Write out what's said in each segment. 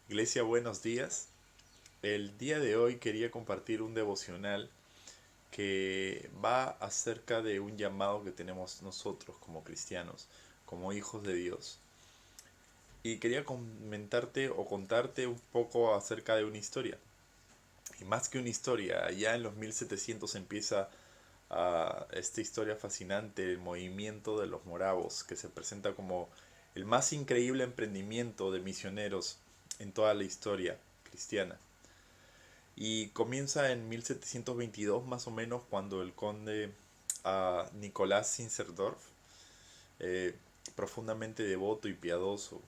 Iglesia, buenos días. El día de hoy quería compartir un devocional que va acerca de un llamado que tenemos nosotros como cristianos, como hijos de Dios. Y quería comentarte o contarte un poco acerca de una historia. Y más que una historia, allá en los 1700 empieza esta historia fascinante, el movimiento de los moravos, que se presenta como el más increíble emprendimiento de misioneros en toda la historia cristiana. Y comienza en 1722 más o menos cuando el conde Nicolás Zinzendorf, eh, profundamente devoto y piadoso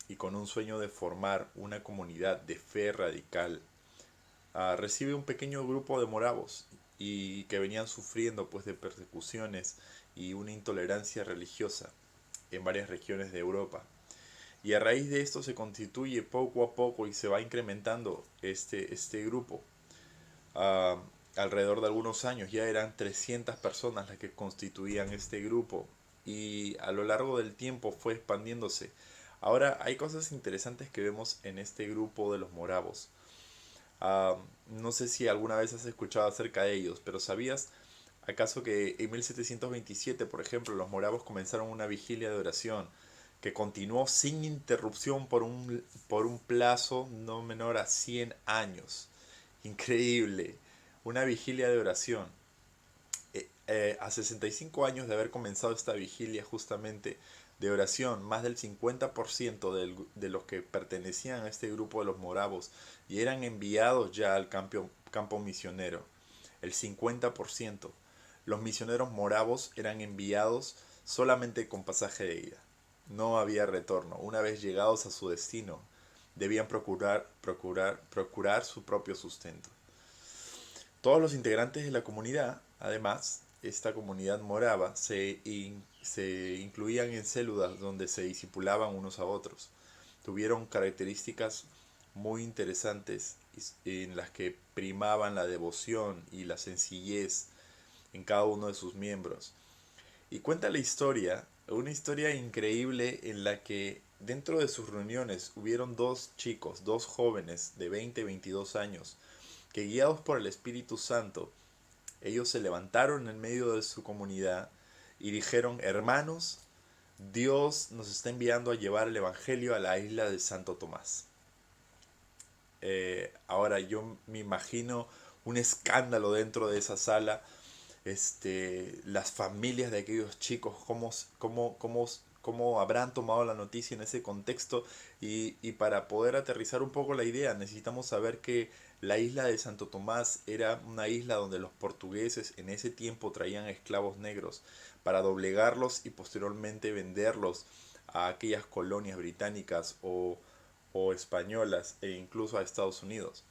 y con un sueño de formar una comunidad de fe radical, recibe un pequeño grupo de moravos y que venían sufriendo pues de persecuciones y una intolerancia religiosa en varias regiones de Europa. Y a raíz de esto se constituye poco a poco y se va incrementando este grupo. uh, Alrededor de algunos años ya eran 300 personas las que constituían este grupo y a lo largo del tiempo fue expandiéndose. Ahora hay cosas interesantes que vemos en este grupo de los moravos. Uh, no sé si alguna vez has escuchado acerca de ellos, pero ¿sabías acaso que en 1727, por ejemplo, los moravos comenzaron una vigilia de oración que continuó sin interrupción por un plazo no menor a 100 años? Increíble. Una vigilia de oración. A 65 años de haber comenzado esta vigilia justamente de oración, más del 50% de los que pertenecían a este grupo de los moravos y eran enviados ya al campo misionero. El 50%. Los misioneros moravos eran enviados solamente con pasaje de ida. No había retorno. Una vez llegados a su destino, debían procurar su propio sustento. Todos los integrantes de la comunidad, además, esta comunidad morava, se incluían en células donde se discipulaban unos a otros. Tuvieron características muy interesantes en las que primaban la devoción y la sencillez en cada uno de sus miembros. Y cuenta la historia, una historia increíble en la que dentro de sus reuniones hubieron dos chicos, dos jóvenes de 20 22 años, que guiados por el Espíritu Santo, ellos se levantaron en medio de su comunidad y dijeron: hermanos, Dios nos está enviando a llevar el Evangelio a la isla de Santo Tomás. Ahora yo me imagino un escándalo dentro de esa sala, las familias de aquellos chicos, cómo habrán tomado la noticia en ese contexto. Y para poder aterrizar un poco la idea, necesitamos saber que la isla de Santo Tomás era una isla donde los portugueses en ese tiempo traían esclavos negros para doblegarlos y posteriormente venderlos a aquellas colonias británicas o españolas e incluso a Estados Unidos.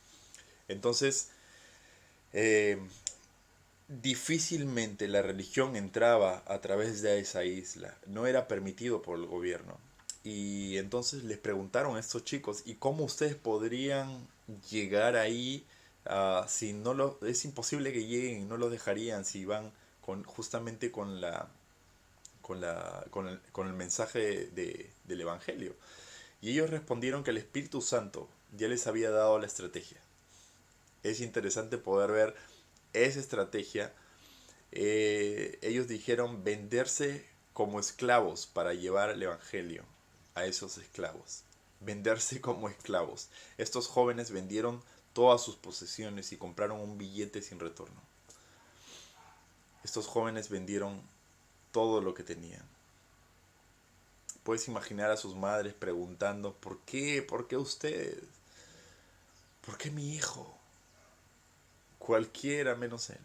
Entonces, eh, difícilmente la religión entraba a través de esa isla, no era permitido por el gobierno. Y entonces les preguntaron a estos chicos: ¿y cómo ustedes podrían llegar ahí? Si no lo, es imposible que lleguen, no los dejarían si van justamente con el mensaje del Evangelio. Y ellos respondieron que el Espíritu Santo ya les había dado la estrategia. Es interesante poder ver esa estrategia. Ellos dijeron venderse como esclavos para llevar el Evangelio a esos esclavos. Venderse como esclavos. Estos jóvenes vendieron todas sus posesiones y compraron un billete sin retorno. Estos jóvenes vendieron todo lo que tenían. Puedes imaginar a sus madres preguntando: ¿por qué? ¿Por qué usted? ¿Por qué mi hijo? Cualquiera menos él.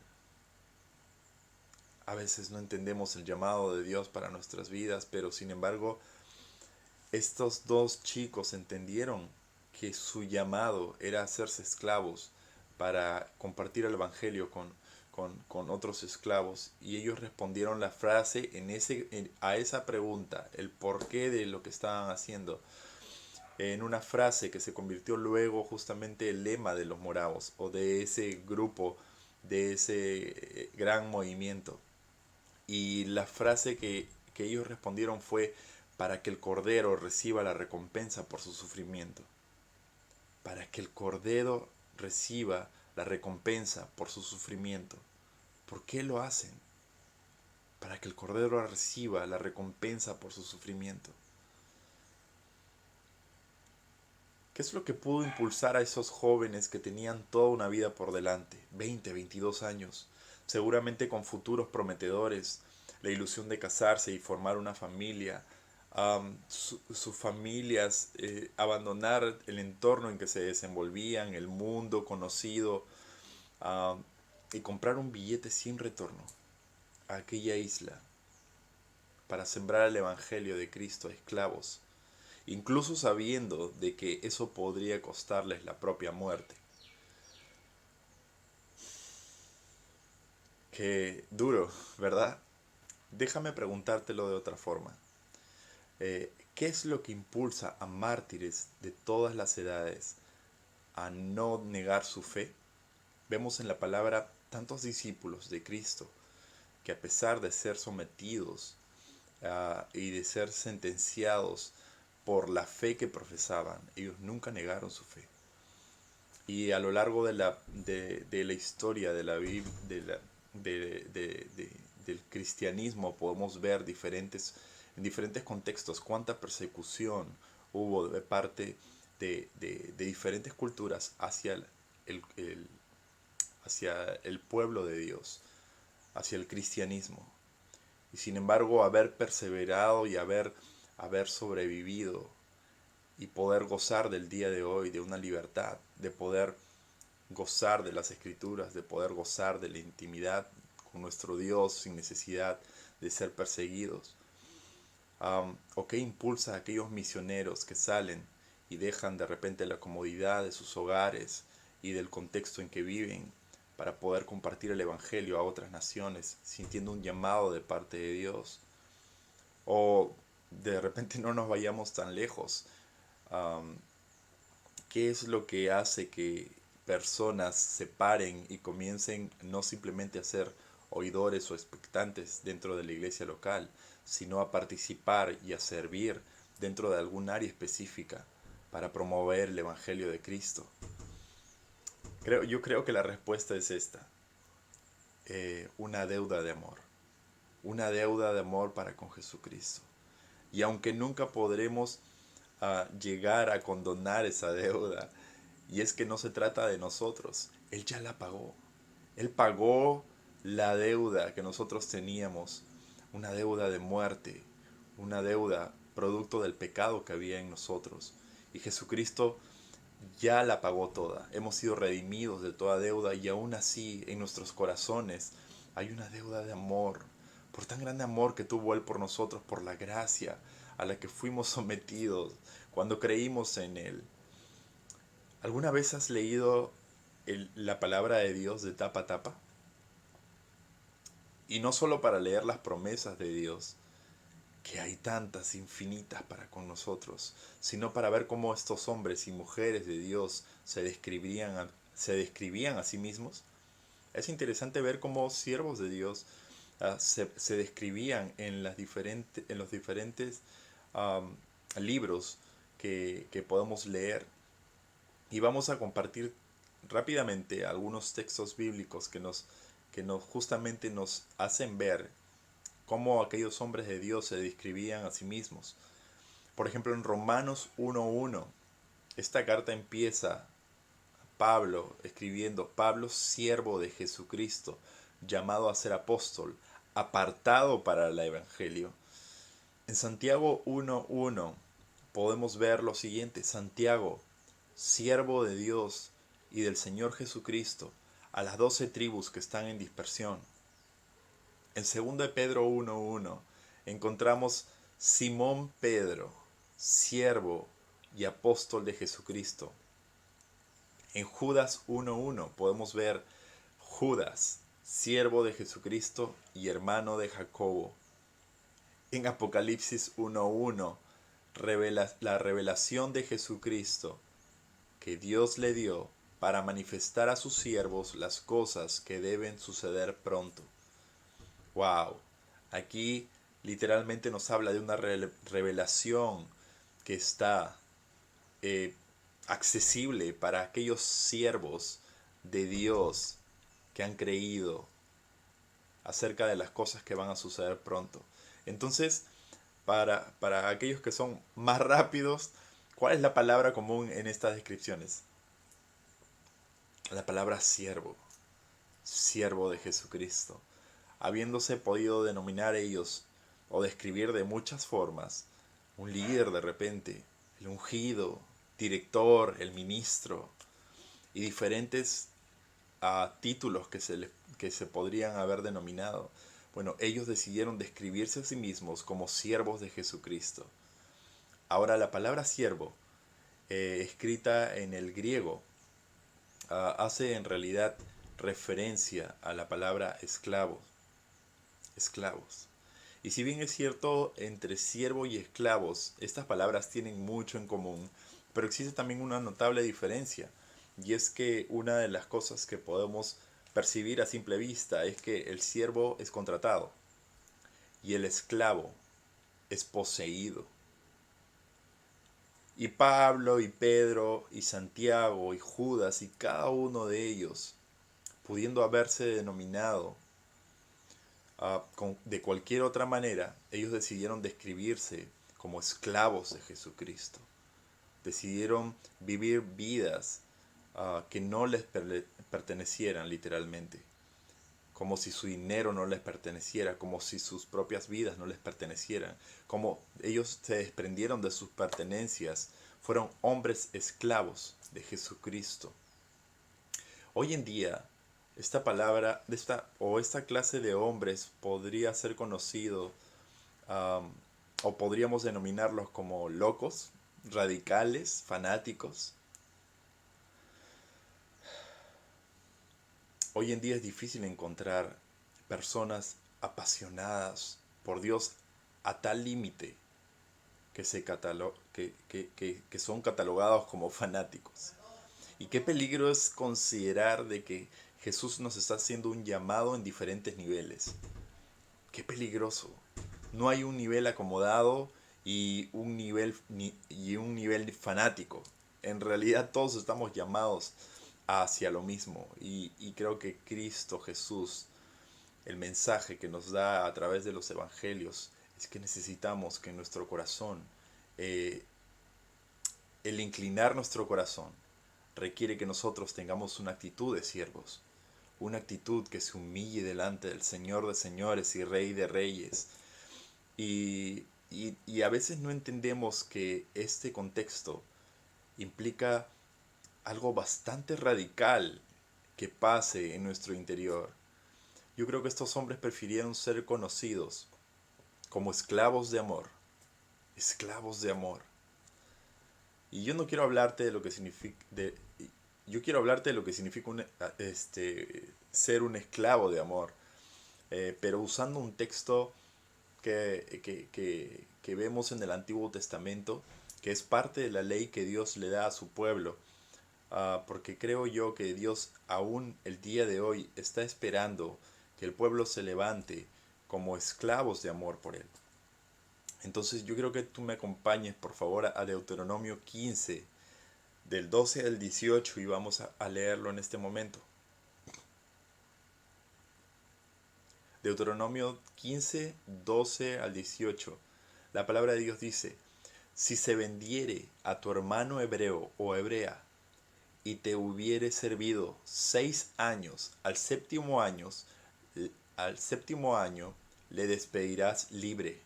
A veces no entendemos el llamado de Dios para nuestras vidas, pero sin embargo, estos dos chicos entendieron que su llamado era hacerse esclavos para compartir el Evangelio con otros esclavos. Y ellos respondieron la frase a esa pregunta, el porqué de lo que estaban haciendo, en una frase que se convirtió luego justamente el lema de los moravos o de ese grupo, de ese gran movimiento. Y la frase que ellos respondieron fue: para que el Cordero reciba la recompensa por su sufrimiento. para que el Cordero reciba la recompensa por su sufrimiento. ¿Por qué lo hacen? Para que el Cordero reciba la recompensa por su sufrimiento. ¿Qué es lo que pudo impulsar a esos jóvenes que tenían toda una vida por delante? 20, 22 años, seguramente con futuros prometedores, la ilusión de casarse y formar una familia, sus familias, abandonar el entorno en que se desenvolvían, el mundo conocido, um, y comprar un billete sin retorno a aquella isla para sembrar el Evangelio de Cristo a esclavos, incluso sabiendo de que eso podría costarles la propia muerte. Qué duro, ¿verdad? Déjame preguntártelo de otra forma. ¿Qué es lo que impulsa a mártires de todas las edades a no negar su fe? Vemos en la palabra tantos discípulos de Cristo que a pesar de ser sometidos y de ser sentenciados por la fe que profesaban, ellos nunca negaron su fe. Y a lo largo de la historia de la, del cristianismo podemos ver en diferentes contextos cuánta persecución hubo de parte de diferentes culturas hacia el pueblo de Dios, hacia el cristianismo. Y sin embargo, haber perseverado y haber sobrevivido y poder gozar del día de hoy, de una libertad, de poder gozar de las escrituras, de poder gozar de la intimidad con nuestro Dios sin necesidad de ser perseguidos. ¿O qué impulsa a aquellos misioneros que salen y dejan de repente la comodidad de sus hogares y del contexto en que viven para poder compartir el Evangelio a otras naciones, sintiendo un llamado de parte de Dios? O de repente no nos vayamos tan lejos. ¿Qué es lo que hace que personas se paren y comiencen no simplemente a ser oidores o expectantes dentro de la iglesia local, sino a participar y a servir dentro de algún área específica para promover el Evangelio de Cristo? Yo creo que la respuesta es esta: una deuda de amor, una deuda de amor para con Jesucristo. Y aunque nunca podremos llegar a condonar esa deuda, y es que no se trata de nosotros, Él ya la pagó. Él pagó la deuda que nosotros teníamos, una deuda de muerte, una deuda producto del pecado que había en nosotros. Y Jesucristo ya la pagó toda. Hemos sido redimidos de toda deuda y aún así en nuestros corazones hay una deuda de amor, por tan grande amor que tuvo Él por nosotros, por la gracia a la que fuimos sometidos cuando creímos en Él. ¿Alguna vez has leído la palabra de Dios de tapa a tapa? Y no solo para leer las promesas de Dios, que hay tantas infinitas para con nosotros, sino para ver cómo estos hombres y mujeres de Dios se describían a sí mismos. Es interesante ver cómo siervos de Dios se describían en los diferentes libros que podemos leer. Y vamos a compartir rápidamente algunos textos bíblicos que justamente nos hacen ver cómo aquellos hombres de Dios se describían a sí mismos. Por ejemplo, en Romanos 1:1, esta carta empieza Pablo escribiendo: Pablo, siervo de Jesucristo, llamado a ser apóstol, apartado para el Evangelio. En Santiago 1:1 podemos ver lo siguiente: Santiago, siervo de Dios y del Señor Jesucristo, a las 12 tribus que están en dispersión. En 2 de Pedro 1:1 encontramos Simón Pedro, siervo y apóstol de Jesucristo. En Judas 1:1 podemos ver Judas, siervo de Jesucristo y hermano de Jacobo. En Apocalipsis 1:1 la revelación de Jesucristo que Dios le dio para manifestar a sus siervos las cosas que deben suceder pronto. Wow, aquí literalmente nos habla de una revelación que está accesible para aquellos siervos de Dios que han creído acerca de las cosas que van a suceder pronto. Entonces, para aquellos que son más rápidos, ¿cuál es la palabra común en estas descripciones? La palabra siervo, siervo de Jesucristo. Habiéndose podido denominar ellos o describir de muchas formas, un líder de repente, el ungido, director, el ministro y diferentes títulos que se podrían haber denominado. Bueno, ellos decidieron describirse a sí mismos como siervos de Jesucristo. Ahora, la palabra siervo, escrita en el griego, hace en realidad referencia a la palabra esclavos. Esclavos. Y si bien es cierto, entre siervo y esclavos, estas palabras tienen mucho en común, pero existe también una notable diferencia. Y es que una de las cosas que podemos percibir a simple vista es que el siervo es contratado y el esclavo es poseído. Y Pablo y Pedro y Santiago y Judas y cada uno de ellos, pudiendo haberse denominado de cualquier otra manera, ellos decidieron describirse como esclavos de Jesucristo. Decidieron vivir vidas que no les pertenecieran literalmente, como si su dinero no les perteneciera, como si sus propias vidas no les pertenecieran, como ellos se desprendieron de sus pertenencias, fueron hombres esclavos de Jesucristo. Hoy en día, esta palabra, esta clase de hombres podría ser conocido, um, o podríamos denominarlos como locos, radicales, fanáticos. Hoy en día es difícil encontrar personas apasionadas por Dios a tal límite que, que son catalogados como fanáticos. Y qué peligro es considerar de que Jesús nos está haciendo un llamado en diferentes niveles. Qué peligroso. No hay un nivel acomodado y y un nivel fanático. En realidad todos estamos llamados hacia lo mismo. Y creo que Cristo Jesús, el mensaje que nos da a través de los evangelios, es que necesitamos que nuestro corazón, eh, el inclinar nuestro corazón, requiere que nosotros tengamos una actitud de siervos, una actitud que se humille delante del Señor de señores y Rey de reyes. Y a veces no entendemos que este contexto implica algo bastante radical que pase en nuestro interior. Yo creo que estos hombres prefirieron ser conocidos como esclavos de amor, esclavos de amor. Y yo no quiero hablarte de lo que significa, yo quiero hablarte de lo que significa ser un esclavo de amor, pero usando un texto que vemos en el Antiguo Testamento, que es parte de la ley que Dios le da a su pueblo, porque creo yo que Dios aún el día de hoy está esperando que el pueblo se levante como esclavos de amor por Él. Entonces yo creo que tú me acompañes por favor a Deuteronomio 15, del 12 al 18, y vamos a leerlo en este momento. Deuteronomio 15, 12 al 18. La palabra de Dios dice: si se vendiere a tu hermano hebreo o hebrea, y te hubiere servido 6 años, al séptimo año le despedirás libre.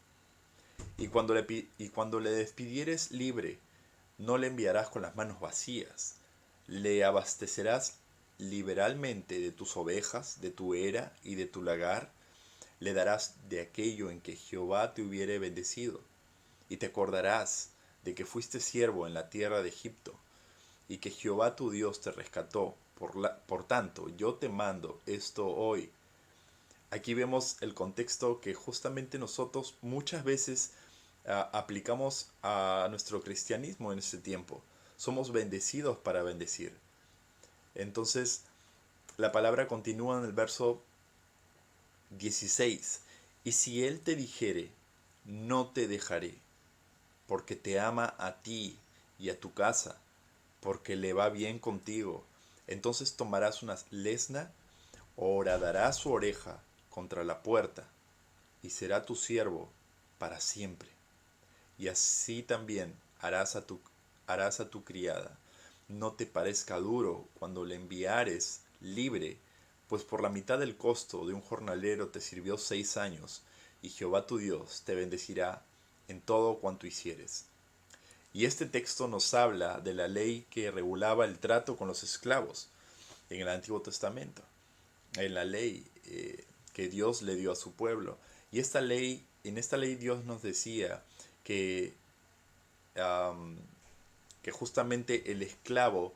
Y cuando le despidieres libre, no le enviarás con las manos vacías. Le abastecerás liberalmente de tus ovejas, de tu era y de tu lagar. Le darás de aquello en que Jehová te hubiere bendecido. Y te acordarás de que fuiste siervo en la tierra de Egipto, y que Jehová tu Dios te rescató. Por tanto, yo te mando esto hoy. Aquí vemos el contexto que justamente nosotros muchas veces aplicamos a nuestro cristianismo en este tiempo. Somos bendecidos para bendecir. Entonces, la palabra continúa en el verso 16. Y si Él te dijere, no te dejaré, porque te ama a ti y a tu casa, porque le va bien contigo. Entonces tomarás una lesna, horadarás su oreja contra la puerta, y será tu siervo para siempre. Y así también harás a tu criada. No te parezca duro cuando le enviares libre, pues por la mitad del costo de un jornalero te sirvió 6 años, y Jehová tu Dios te bendecirá en todo cuanto hicieres. Y este texto nos habla de la ley que regulaba el trato con los esclavos en el Antiguo Testamento, en la ley que Dios le dio a su pueblo. Y en esta ley Dios nos decía que, um, que justamente el esclavo,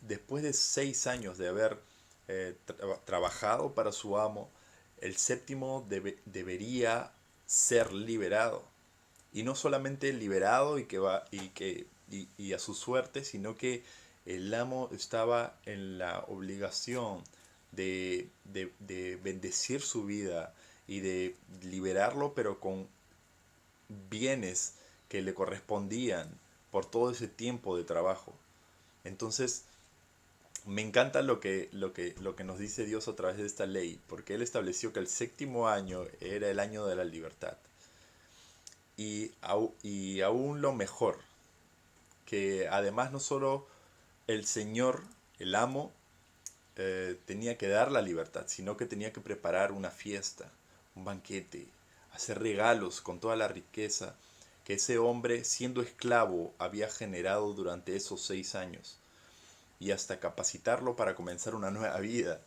después de 6 años de haber trabajado para su amo, el séptimo debería ser liberado. Y no solamente liberado y a su suerte, sino que el amo estaba en la obligación de bendecir su vida y de liberarlo, pero con bienes que le correspondían por todo ese tiempo de trabajo. Entonces, me encanta lo que nos dice Dios a través de esta ley, porque Él estableció que el séptimo año era el año de la libertad. Y aún lo mejor, que además no solo el Señor, el amo, tenía que dar la libertad, sino que tenía que preparar una fiesta, un banquete, hacer regalos con toda la riqueza que ese hombre, siendo esclavo, había generado durante esos 6 años, y hasta capacitarlo para comenzar una nueva vida.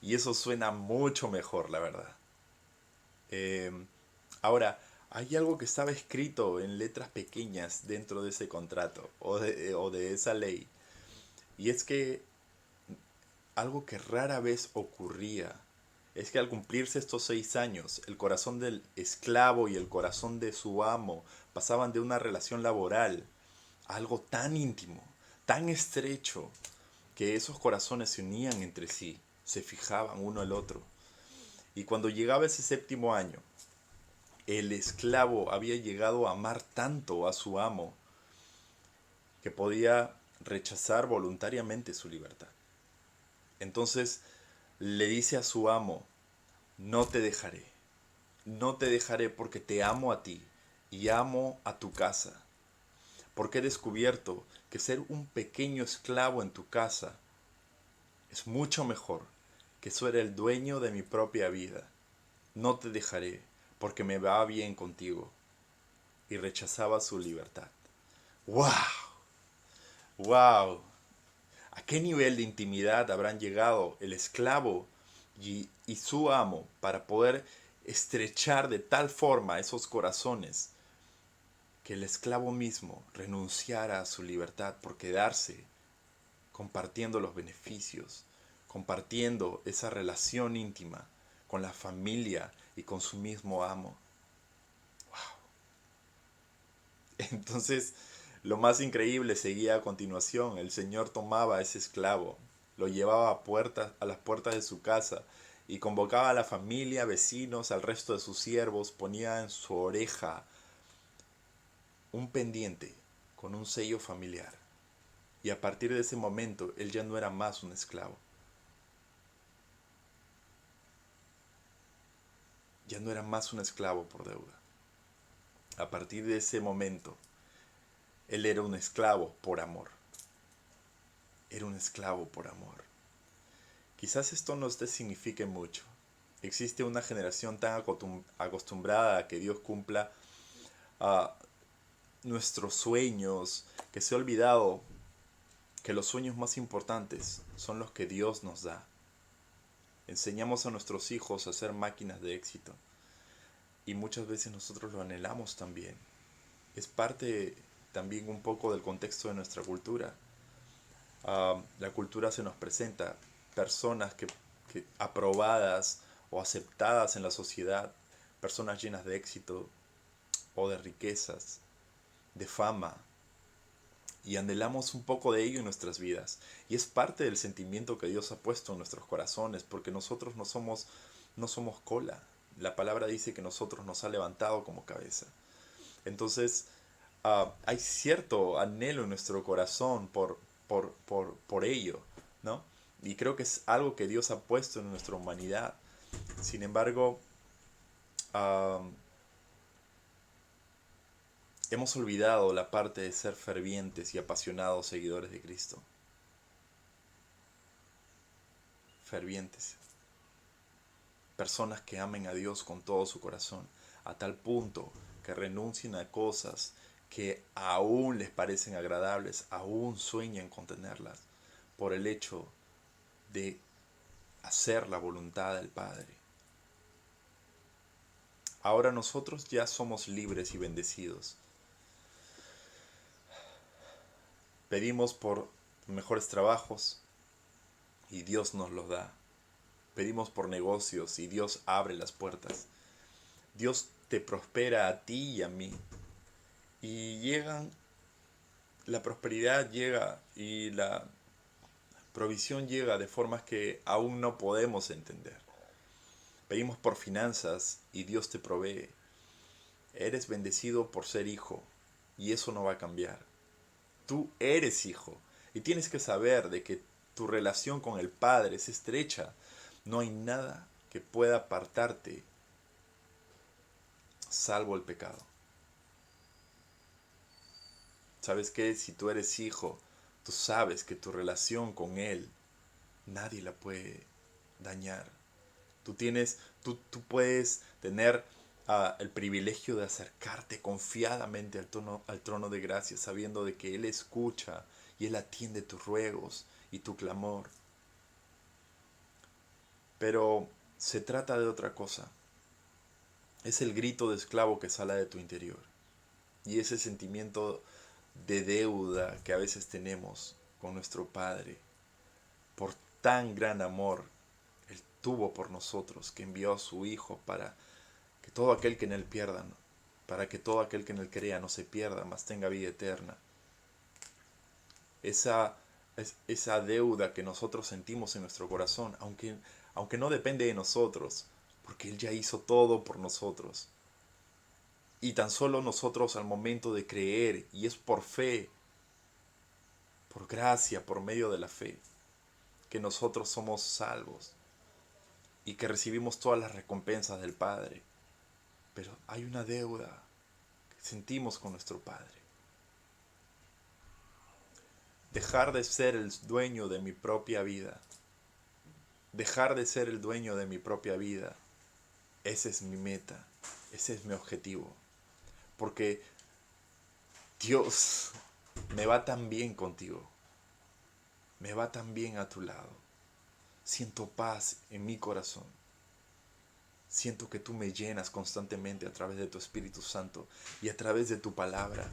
Y eso suena mucho mejor, la verdad. Eh, Ahora, hay algo que estaba escrito en letras pequeñas dentro de ese contrato o de esa ley. Y es que algo que rara vez ocurría es que al cumplirse estos 6 años, el corazón del esclavo y el corazón de su amo pasaban de una relación laboral a algo tan íntimo, tan estrecho, que esos corazones se unían entre sí, se fijaban uno al otro. Y cuando llegaba ese séptimo año, el esclavo había llegado a amar tanto a su amo que podía rechazar voluntariamente su libertad. Entonces le dice a su amo: no te dejaré porque te amo a ti y amo a tu casa, porque he descubierto que ser un pequeño esclavo en tu casa es mucho mejor que ser el dueño de mi propia vida. No te dejaré porque me va bien contigo. Y rechazaba su libertad. ¡Wow! ¡Wow! ¿A qué nivel de intimidad habrán llegado el esclavo y su amo para poder estrechar de tal forma esos corazones que el esclavo mismo renunciara a su libertad por quedarse compartiendo los beneficios, compartiendo esa relación íntima con la familia y con su mismo amo? Entonces, lo más increíble seguía a continuación. El Señor tomaba a ese esclavo, lo llevaba a las puertas de su casa y convocaba a la familia, vecinos, al resto de sus siervos, ponía en su oreja un pendiente con un sello familiar. Y a partir de ese momento, él ya no era más un esclavo. Ya no era más un esclavo por deuda. A partir de ese momento, él era un esclavo por amor. Era un esclavo por amor. Quizás esto no te signifique mucho. Existe una generación tan acostumbrada a que Dios cumpla a nuestros sueños, que se ha olvidado que los sueños más importantes son los que Dios nos da. Enseñamos a nuestros hijos a ser máquinas de éxito y muchas veces nosotros lo anhelamos también. Es parte también un poco del contexto de nuestra cultura. La cultura se nos presenta personas que aprobadas o aceptadas en la sociedad, personas llenas de éxito o de riquezas, de fama, y anhelamos un poco de ello en nuestras vidas. Y es parte del sentimiento que Dios ha puesto en nuestros corazones, porque nosotros no somos cola. La palabra dice que nosotros nos ha levantado como cabeza. Entonces, hay cierto anhelo en nuestro corazón por ello, ¿no? Y creo que es algo que Dios ha puesto en nuestra humanidad. Sin embargo, ah, hemos olvidado la parte de ser fervientes y apasionados seguidores de Cristo. Fervientes. Personas que amen a Dios con todo su corazón, a tal punto que renuncien a cosas que aún les parecen agradables, aún sueñan con tenerlas, por el hecho de hacer la voluntad del Padre. Ahora nosotros ya somos libres y bendecidos. Pedimos por mejores trabajos y Dios nos los da. Pedimos por negocios y Dios abre las puertas. Dios te prospera a ti y a mí. Y la prosperidad llega y la provisión llega de formas que aún no podemos entender. Pedimos por finanzas y Dios te provee. Eres bendecido por ser hijo y eso no va a cambiar. Tú eres hijo y tienes que saber de que tu relación con el Padre es estrecha. No hay nada que pueda apartarte salvo el pecado. ¿Sabes qué? Si tú eres hijo, tú sabes que tu relación con Él nadie la puede dañar. Tú puedes tener el privilegio de acercarte confiadamente al trono de gracia, sabiendo de que Él escucha y Él atiende tus ruegos y tu clamor. Pero se trata de otra cosa. Es el grito de esclavo que sale de tu interior. Y ese sentimiento de deuda que a veces tenemos con nuestro Padre, por tan gran amor Él tuvo por nosotros, que envió a su Hijo para que todo aquel que en Él pierda, para que todo aquel que en Él crea no se pierda, mas tenga vida eterna. Esa deuda que nosotros sentimos en nuestro corazón, aunque no depende de nosotros, porque Él ya hizo todo por nosotros. Y tan solo nosotros al momento de creer, y es por fe, por gracia, por medio de la fe, que nosotros somos salvos y que recibimos todas las recompensas del Padre. Pero hay una deuda que sentimos con nuestro Padre. Dejar de ser el dueño de mi propia vida. Dejar de ser el dueño de mi propia vida. Esa es mi meta. Ese es mi objetivo. Porque Dios me va tan bien contigo. Me va tan bien a tu lado. Siento paz en mi corazón. Siento que tú me llenas constantemente a través de tu Espíritu Santo y a través de tu palabra.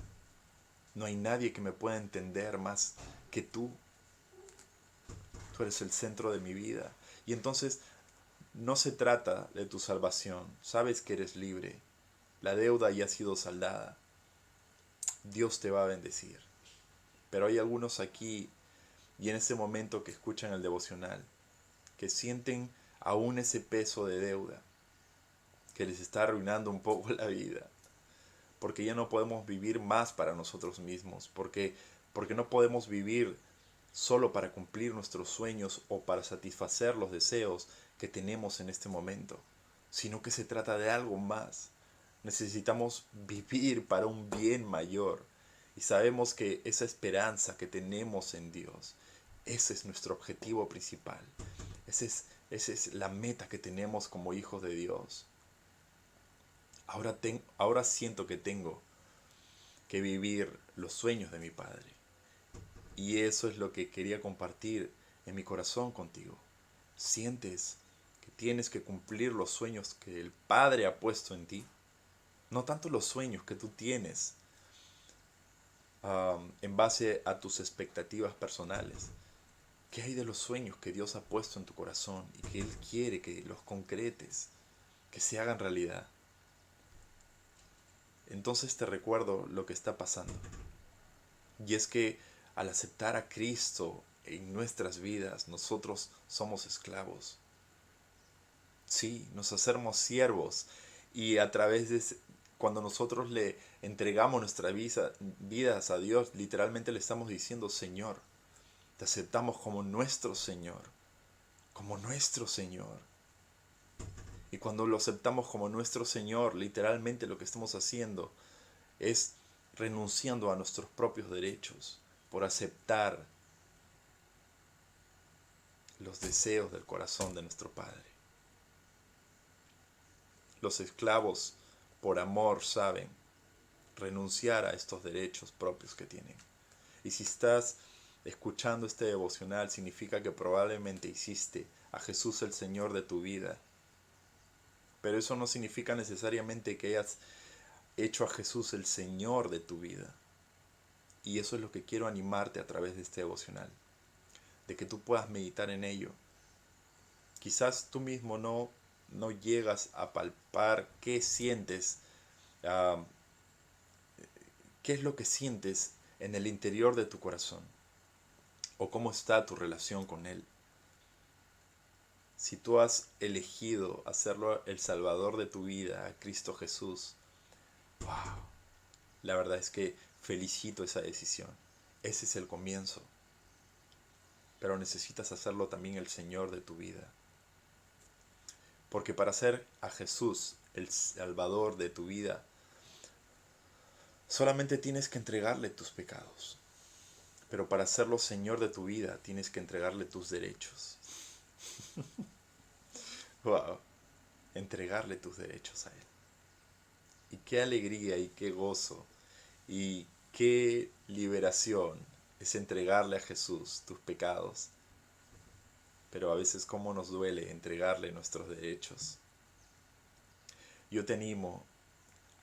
No hay nadie que me pueda entender más que tú. Tú eres el centro de mi vida. Y entonces no se trata de tu salvación. Sabes que eres libre. La deuda ya ha sido saldada. Dios te va a bendecir. Pero hay algunos aquí y en este momento que escuchan el devocional, que sienten aún ese peso de deuda, que les está arruinando un poco la vida. Porque ya no podemos vivir más para nosotros mismos. Porque no podemos vivir solo para cumplir nuestros sueños o para satisfacer los deseos que tenemos en este momento, sino que se trata de algo más. Necesitamos vivir para un bien mayor y sabemos que esa esperanza que tenemos en Dios, ese es nuestro objetivo principal. Esa es la meta que tenemos como hijos de Dios. Ahora siento que tengo que vivir los sueños de mi Padre. Y eso es lo que quería compartir en mi corazón contigo. ¿Sientes que tienes que cumplir los sueños que el Padre ha puesto en ti? No tanto los sueños que tú tienes en base a tus expectativas personales. ¿Qué hay de los sueños que Dios ha puesto en tu corazón y que Él quiere que los concretes, que se hagan realidad? Entonces te recuerdo lo que está pasando. Y es que al aceptar a Cristo en nuestras vidas, nosotros somos esclavos. Sí, nos hacemos siervos. Y Cuando nosotros le entregamos nuestras vidas a Dios, literalmente le estamos diciendo, Señor, te aceptamos como nuestro Señor, como nuestro Señor. Y cuando lo aceptamos como nuestro Señor, literalmente lo que estamos haciendo es renunciando a nuestros propios derechos por aceptar los deseos del corazón de nuestro Padre. Los esclavos, por amor, saben renunciar a estos derechos propios que tienen. Y si estás escuchando este devocional, significa que probablemente hiciste a Jesús el Señor de tu vida. Pero eso no significa necesariamente que hayas hecho a Jesús el Señor de tu vida. Y eso es lo que quiero animarte a través de este devocional, de que tú puedas meditar en ello. Quizás tú mismo no llegas a palpar qué sientes, uh, qué es lo que sientes en el interior de tu corazón, o cómo está tu relación con Él. Si tú has elegido hacerlo el Salvador de tu vida, a Cristo Jesús, wow, la verdad es que felicito esa decisión. Ese es el comienzo. Pero necesitas hacerlo también el Señor de tu vida. Porque para hacer a Jesús el Salvador de tu vida, solamente tienes que entregarle tus pecados. Pero para hacerlo Señor de tu vida, tienes que entregarle tus derechos. Wow, entregarle tus derechos a Él. Y qué alegría y qué gozo y qué liberación es entregarle a Jesús tus pecados. Pero a veces cómo nos duele entregarle nuestros derechos. Yo te animo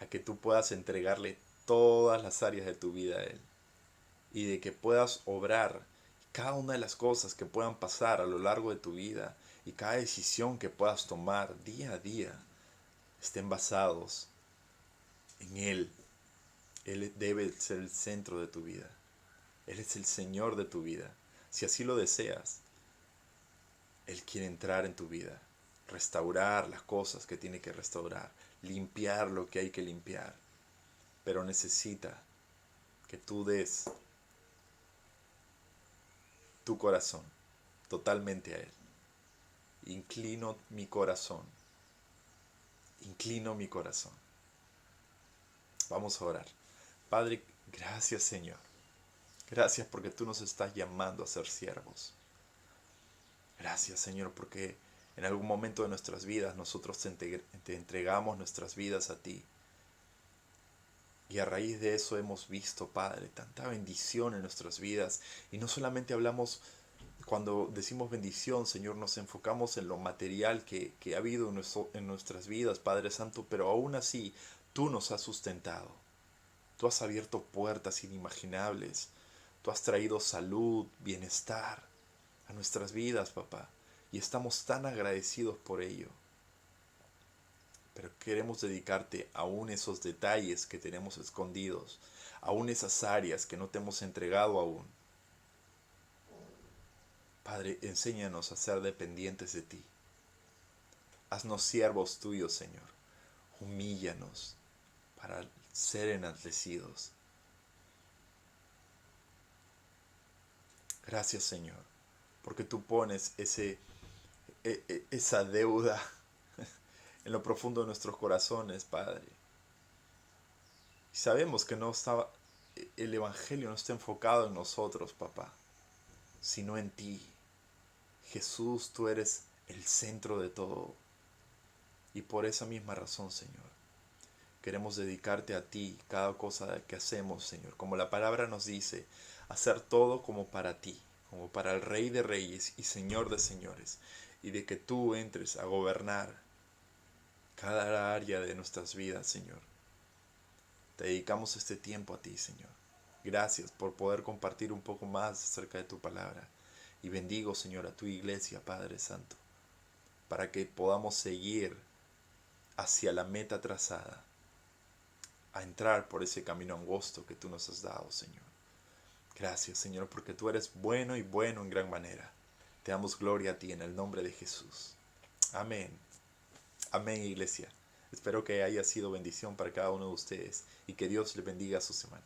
a que tú puedas entregarle todas las áreas de tu vida a Él. Y de que puedas obrar cada una de las cosas que puedan pasar a lo largo de tu vida y cada decisión que puedas tomar día a día estén basados en Él. Él debe ser el centro de tu vida. Él es el Señor de tu vida. Si así lo deseas, Él quiere entrar en tu vida, restaurar las cosas que tiene que restaurar, limpiar lo que hay que limpiar. Pero necesita que tú des tu corazón totalmente a Él. Inclino mi corazón. Inclino mi corazón. Vamos a orar. Padre, gracias Señor. Gracias porque tú nos estás llamando a ser siervos. Gracias Señor porque en algún momento de nuestras vidas nosotros te entregamos nuestras vidas a ti. Y a raíz de eso hemos visto, Padre, tanta bendición en nuestras vidas. Y no solamente hablamos, cuando decimos bendición, Señor, nos enfocamos en lo material que ha habido en nuestras vidas, Padre Santo, pero aún así tú nos has sustentado. Tú has abierto puertas inimaginables. Tú has traído salud, bienestar a nuestras vidas, papá. Y estamos tan agradecidos por ello. Pero queremos dedicarte aún esos detalles que tenemos escondidos, aún esas áreas que no te hemos entregado aún. Padre, enséñanos a ser dependientes de ti. Haznos siervos tuyos, Señor. Humíllanos para ser enaltecidos. Gracias, Señor, porque tú pones esa deuda en lo profundo de nuestros corazones, Padre. Y sabemos que el Evangelio no está enfocado en nosotros, papá, sino en ti. Jesús, tú eres el centro de todo. Y por esa misma razón, Señor, queremos dedicarte a ti cada cosa que hacemos, Señor. Como la palabra nos dice, hacer todo como para ti, como para el Rey de Reyes y Señor de Señores. Y de que tú entres a gobernar cada área de nuestras vidas, Señor. Te dedicamos este tiempo a ti, Señor. Gracias por poder compartir un poco más acerca de tu palabra. Y bendigo, Señor, a tu iglesia, Padre Santo, para que podamos seguir hacia la meta trazada, a entrar por ese camino angosto que tú nos has dado, Señor. Gracias, Señor, porque tú eres bueno y bueno en gran manera. Te damos gloria a ti en el nombre de Jesús. Amén. Amén, iglesia. Espero que haya sido bendición para cada uno de ustedes y que Dios le bendiga su semana.